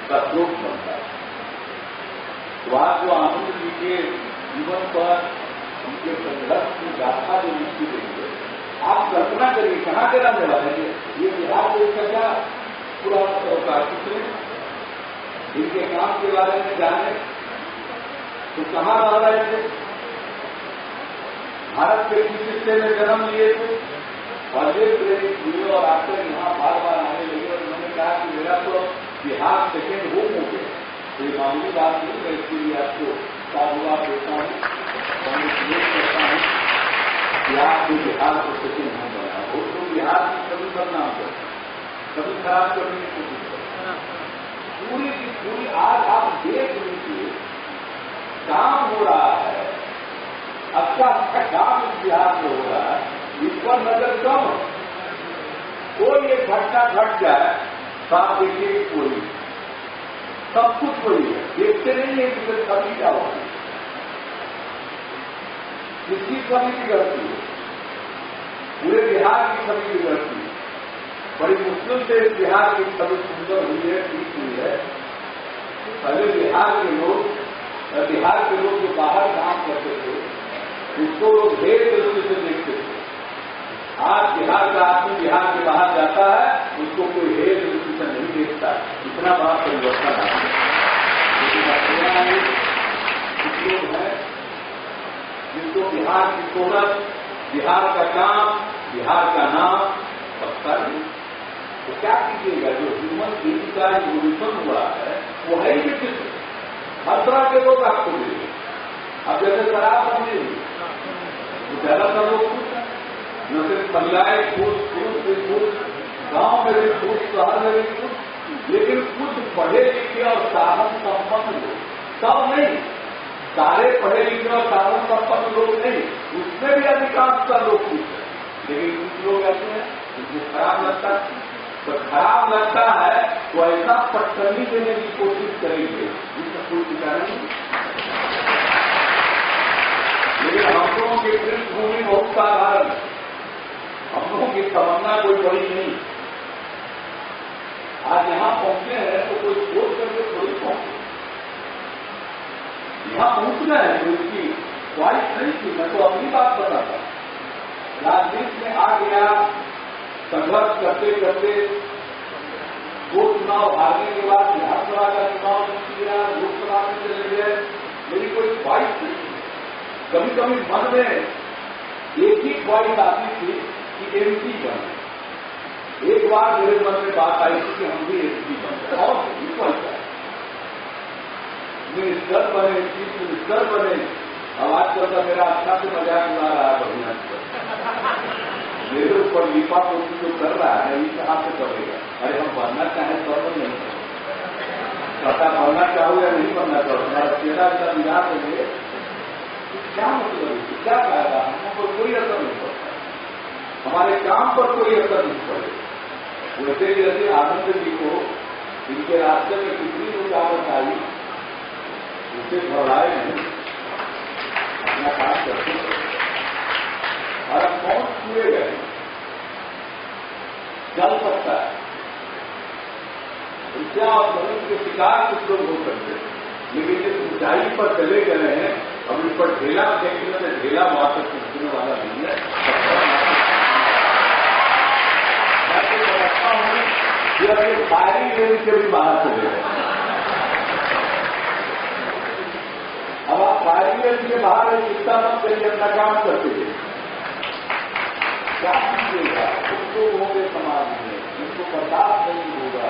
का स्रोत बनता है। तो आज जो आनंद जी के जीवन पर उनके संघर्ष की गाथा जो लिखी गई है आप कल्पना करिए कहाँ के रहने वाले हैं ये बिहार देश का क्या पूरा होता है, इनके काम के बारे में जाने तो कहाँ रह रहे थे, भारत के किस हिस्से में जन्म लिए थे और ये प्रेरित हुए और आकर यहाँ बार बार आने लगे और उन्होंने कहा कि मेरा तो बिहार सेकेंड होम हो गया। तो ये मामूली बात नहीं, मैं इसके लिए आपको साधुवाद देता हूँ, करता हूँ कि आपको बिहार को सेकेंड होम बनाया। वो तो बिहार की कभी बदनाम करते कभी खराब करने की कोशिश करते, पूरी की पूरी आज आप देख लीजिए काम हो रहा है, अच्छा अच्छा काम इस बिहार में हो रहा है, इस पर नजर कम। कोई एक घटना घट जाए तो आप देखिए कि कोई सब कुछ वही है, देखते नहीं है कि कभी क्या होगा, किसकी कभी की गलती है, पूरे बिहार की कभी की गलती है। बड़ी मुश्किल से इस बिहार की छवि सुंदर हुई है, ठीक हुई है। पहले बिहार के लोग जो बाहर काम करते थे उसको लोग ढेर दृष्टि से देखते थे। आज बिहार का आदमी बिहार के बाहर जाता है उसको कोई ढेर दृष्टि से नहीं देखता, इतना बड़ा परिवर्तन आ गया। लेकिन कुछ लोग हैं जिनको बिहार की शोहरत, बिहार का काम, बिहार का नाम पता नहीं, तो क्या कीजिएगा। जो ह्यूमन बीइंग का इवोल्यूशन हुआ है वो है ही विचित्र, हर तरह के लोग आपको मिलेंगे। अब जैसे शराब बन गई तो ज्यादातर लोग खुश हैं, न सिर्फ महिलाएं खुश, गांव में भी खुश, शहर में भी खुश, लेकिन कुछ पढ़े लिखे और साधन संपन्न लोग, सब नहीं, सारे पढ़े लिखे और साधन संपन्न लोग नहीं, उसमें भी अधिकांश लोग खुश है। लेकिन कुछ लोग ऐसे हैं जिनको खराब लगता है, तो खराब लगता है तो ऐसा पटकनी देने की कोशिश करेंगे जिसका कोई ठिकाना नहीं। लेकिन हम लोगों की पृष्ठभूमि बहुत साधारण है, हम लोगों की तमन्ना कोई बड़ी नहीं। आज यहां पहुंचे हैं तो कोई सोच करके थोड़ी पहुंचे, यहां पहुंचना है तो इसकी ख्वाहिश नहीं थी। मैं तो अपनी बात बताता, राजनीति में आ गया, संघर्ष करते करते दो चुनाव हारने के बाद विधानसभा का चुनाव जीत गया, लोकसभा में चले गए, मेरी कोई ख्वाहिश नहीं। कभी कभी मन में एक ही ख्वाहिश आती थी कि एमपी बने। एक बार मेरे मन में बात आई थी कि हम भी एमपी बने और मिनिस्टर बने, चीफ मिनिस्टर बने। अब आजकल का मेरा अच्छा से मजाक उड़ा रहा है बढ़िया से, मेरे ऊपर लिपा पोती जो कर रहा है इस हाथ से करेगा। अरे हम बनना चाहें तो नहीं पता, बनना चाहो या नहीं बनना चाहो, हमारा चेहरा का विराट है, क्या मतलब है, क्या फायदा, हमको कोई असर नहीं पड़ता, हमारे काम पर कोई असर नहीं पड़ेगा। वैसे जैसे आनंद जी को इनके रास्ते में कितनी रुकावट आई, उसे घबराए नहीं, अपना काम करते और अब कौन छुए गए, चल सकता है। ऊंचा और जमीन के शिकार कुछ लोग हो सकते हैं, लेकिन जिस ऊंचाई पर चले गए हैं अब इस पर ढेला फेंकने में ढेला मात्र पहुंचने वाला नहीं है। मैं तो समझता हूं कि अब ये फायरिंग रेंज के भी बाहर चले गए। अब आप फायरिंग रेंज के बाहर चिंता मत करिए, अपना काम करते हैं। क्या कीजिएगा, कुछ लोग होंगे समाज में जिनको बर्दाश्त नहीं होगा,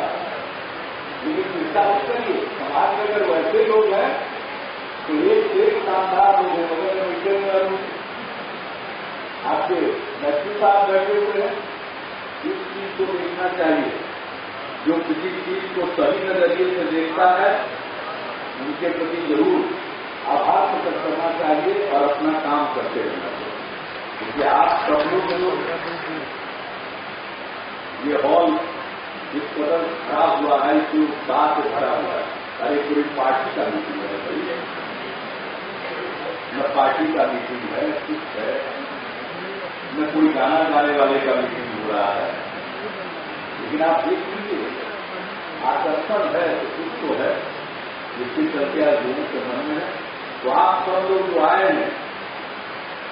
लेकिन चिंता मत करिए। समाज में अगर वैसे लोग हैं तो एक शानदार लोग हैं, मगर मीडिया में आपके मैत्री साहब बैठे हुए हैं, इस चीज को देखना चाहिए। जो किसी चीज को सही नजरिए से देखता है उनके प्रति जरूर आभार प्रकट करना चाहिए और अपना काम करते रहना चाहिए। क्योंकि आप सब लोग ये हॉल जिस कदर खराब हुआ है इसकी उत्साह से भरा हुआ है। अरे कोई पार्टी का मीटिंग है भाई, न पार्टी का मीटिंग है, कुछ है न कोई गाना गाने वाले का मीटिंग हो रहा है। लेकिन आप देख लीजिए आकर्षण है तो कुछ तो है जिसकी चर्चा लोगों के मन में है। तो आप सब लोग जो आए हैं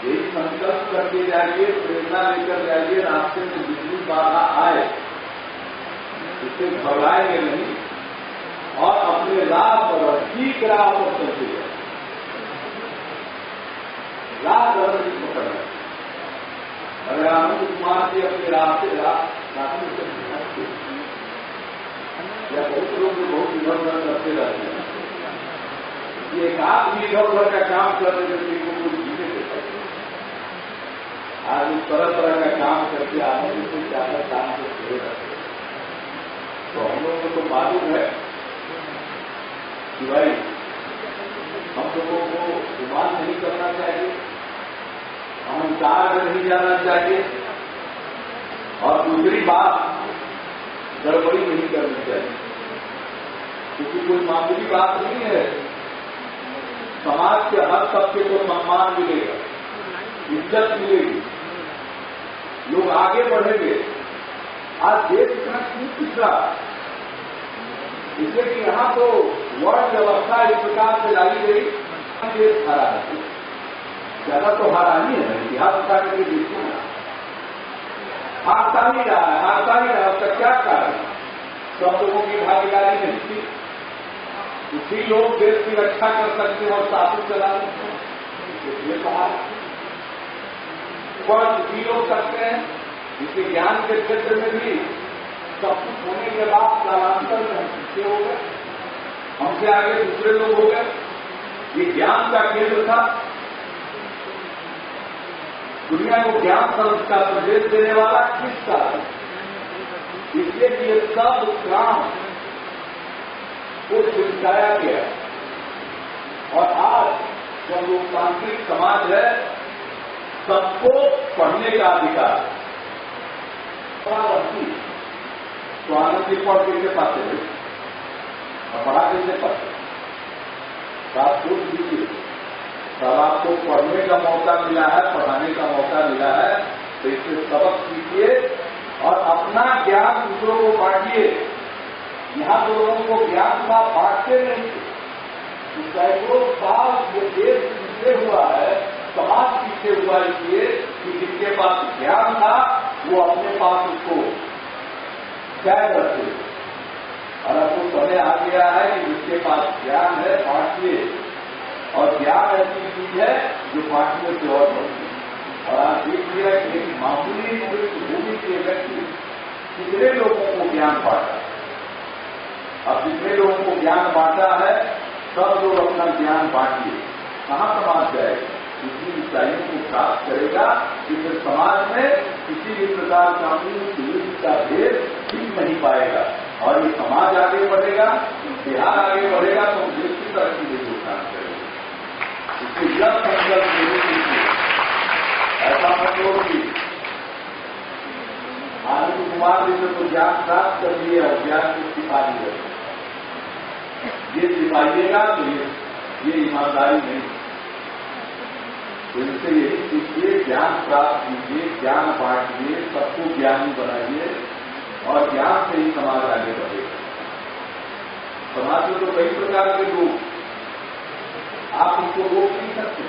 यही संकल्प करके जाइए, प्रेरणा लेकर जाइए, रास्ते में बिजली बाधा आए इससे घबराएंगे नहीं और अपने राह पर ठीक राह पर चलते जाए, राह गलत नहीं पकड़ना। अगर आनंद कुमार जी अपने रास्ते रास्ते से भटकते या बहुत लोग बहुत इधर उधर करते रहते हैं, ये एक आप भी इधर उधर का काम कर रहे थे को कुछ जीने देता है। आज इस तरह तरह का काम करके आदमी से ज्यादा काम को खड़े रहते हैं। तो हम लोगों को तो मालूम है कि भाई हम लोगों को गुमान नहीं करना चाहिए, अहंकार में नहीं जाना चाहिए और दूसरी बात गड़बड़ी नहीं करनी चाहिए, क्योंकि कोई मामूली बात नहीं है। समाज के हर तबके को सम्मान मिलेगा, इज्जत मिलेगी, लोग आगे बढ़ेंगे। आज देश इतना क्यों पिछड़ा, इसलिए कि यहाँ तो वर्ण व्यवस्था इस प्रकार से लाई गई, देश हारा है, ज्यादा तो हारा नहीं है, इतिहास उठा करके देखिए ना, हारता नहीं रहा है, हारता नहीं रहा। उसका क्या कारण? सब लोगों की भागीदारी नहीं थी, उसी लोग देश की रक्षा कर सकते हैं और शासन चला सकते हैं, इसलिए कहा पर भी लोग करते हैं। इसके ज्ञान के क्षेत्र में भी सब कुछ होने के बाद कालांतर में हम पीछे हो गए, हमसे आगे दूसरे लोग हो गए। ये ज्ञान का केंद्र था, दुनिया को ज्ञान सर्वोच्च का संदेश देने वाला किसका है? इसलिए कि ये सब काम को सिमटाया गया और आज जो लोकतांत्रिक समाज है सबको पढ़ने का अधिकार है। तो आनंद जी पढ़ कैसे पाते हैं और पढ़ा कैसे पाते? आप सोच लीजिए, तब आपको पढ़ने का मौका मिला है, पढ़ाने का मौका मिला है, तो इससे सबक सीखिए और अपना ज्ञान दूसरों को बांटिए। यहां तो लोगों को ज्ञान का बांटते नहीं थे, सैकड़ों साल ये देश पीछे हुआ है, समाज पीछे हुआ, इसलिए कि जिनके पास ज्ञान था वो अपने पास उसको कैद रखते और अब वो समय आ गया है कि जिसके पास ज्ञान है बांटिए, और ज्ञान ऐसी चीज है जो बांटने से और बढ़ती है। और आप देख लिया कि एक मामूली भूमि के व्यक्ति कितने लोगों को ज्ञान बांटा, अब जितने लोगों को ज्ञान बांटा है सब लोग अपना ज्ञान बांटिए, कहां समाज जाएगा, इतनी ऊंचाइयों को प्राप्त करेगा कि फिर समाज में किसी भी प्रकार का ऊंच का भेद ठीक नहीं पाएगा और ये समाज आगे बढ़ेगा, बिहार आगे बढ़ेगा तो देश की तरक्की में योगदान करेगा। इसलिए यह संकल्प लेने के लिए ऐसा मतलब कि आनंद कुमार जी ने तो ज्ञान प्राप्त कर लिए और ज्ञान को सिखा दिया, ये सिखाइएगा तो ये ईमानदारी नहीं। तो इनसे यही सीखिए, ज्ञान प्राप्त कीजिए, ज्ञान बांटिए, सबको ज्ञानी बनाइए और ज्ञान से ही समाज आगे बढ़ेगा। समाज में तो कई प्रकार के लोग, आप उनको रोक नहीं सकते,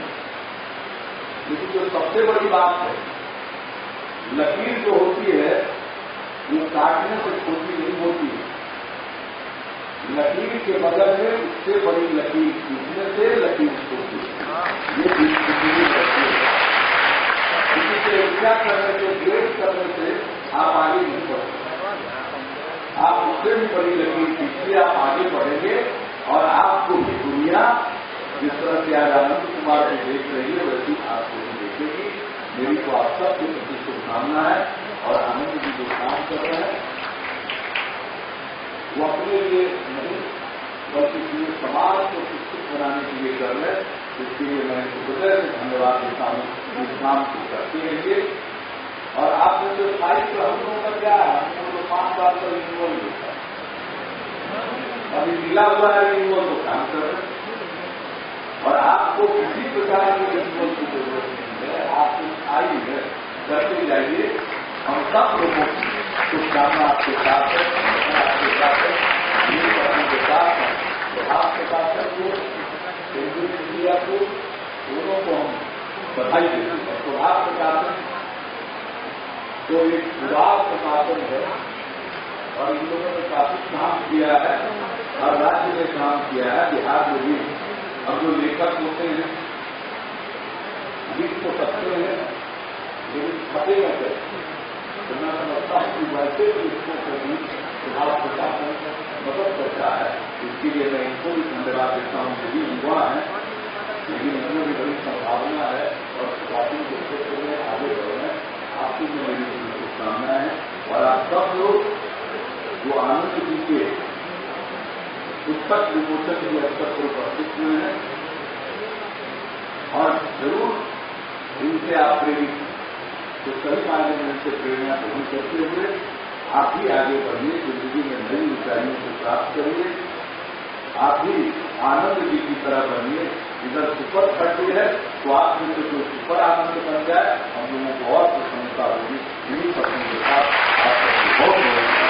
लेकिन जो सबसे बड़ी बात है, लकीर जो होती है वो काटने से छोटी नहीं होती है, लकीर के बगल में उससे बड़ी लकीर खींचने से लकीर छोटी है। ये किसी से ईर्ष्या करने से, द्वेष करने से आप आगे नहीं बढ़ते, आप उससे भी बड़ी लकीर खींचिए, आप आगे बढ़ेंगे और आपको भी दुनिया जिस तरह से आज आनंद कुमार को देख रही है वैसी आपको भी देखेगी। मेरी तो आप सबके प्रति शुभकामना है और आनंद जी जो काम कर रहे हैं वो अपने लिए नहीं बल्कि पूरे समाज को शिक्षित बनाने के लिए कर रहे हैं। इसके लिए मैं हृदय से धन्यवाद देता हूँ, इस काम को करते रहिए। और आपने जो साहित्य हम लोगों का क्या है, हम लोगों को 5 साल का रिन्यूअल होता है, अभी मिला हुआ है रिन्यूअल तो काम कर रहे हैं और आपको किसी प्रकार की रिन्यूअल की जरूरत नहीं है, आपको आई है करते जाइए। हम सब लोगों की शुभकामना आपके साथ है, आपके साथ है, मेरी पत्नी के साथ है, तो आपके साथ है वो इंडिया को दोनों को हम बधाई देती है। प्रभात प्रकाशन तो एक उदार प्रकाशन है और इन लोगों ने काफी काम किया है, हर राज्य में काम किया है, बिहार में भी। अब जो लेखक होते हैं लिख तो सकते हैं लेकिन छपे न करें, तो मैं समझता हूं कि वैसे भी इसको कभी प्रभाव प्रकाशन मदद करता है। इसके लिए मैं इनको भी धन्यवाद देता हूं। यही युवा है लेकिन इनमें भी बड़ी संभावना है और प्रशासन के क्षेत्र में आगे बढ़ रहे हैं। आपकी में मेरी शुभकामनाएं हैं और आप सब लोग जो आनंद जी के पुस्तक विमोचन के अवसर पर उपस्थित हुए हैं और जरूर इनसे आप प्रेरित तो सही मायने में इनसे प्रेरणा ग्रहण करते हुए आप भी आगे बढ़िए, जिंदगी में नई ऊंचाइयों को प्राप्त करिए। आप भी आनंद जी की तरह बनिए। इधर सुपर 30 है तो आप में से कोई सुपर आनंद बन जाए, हम लोगों को और प्रसन्नता होगी। इन्हीं सपनों के साथ आप बहुत बहुत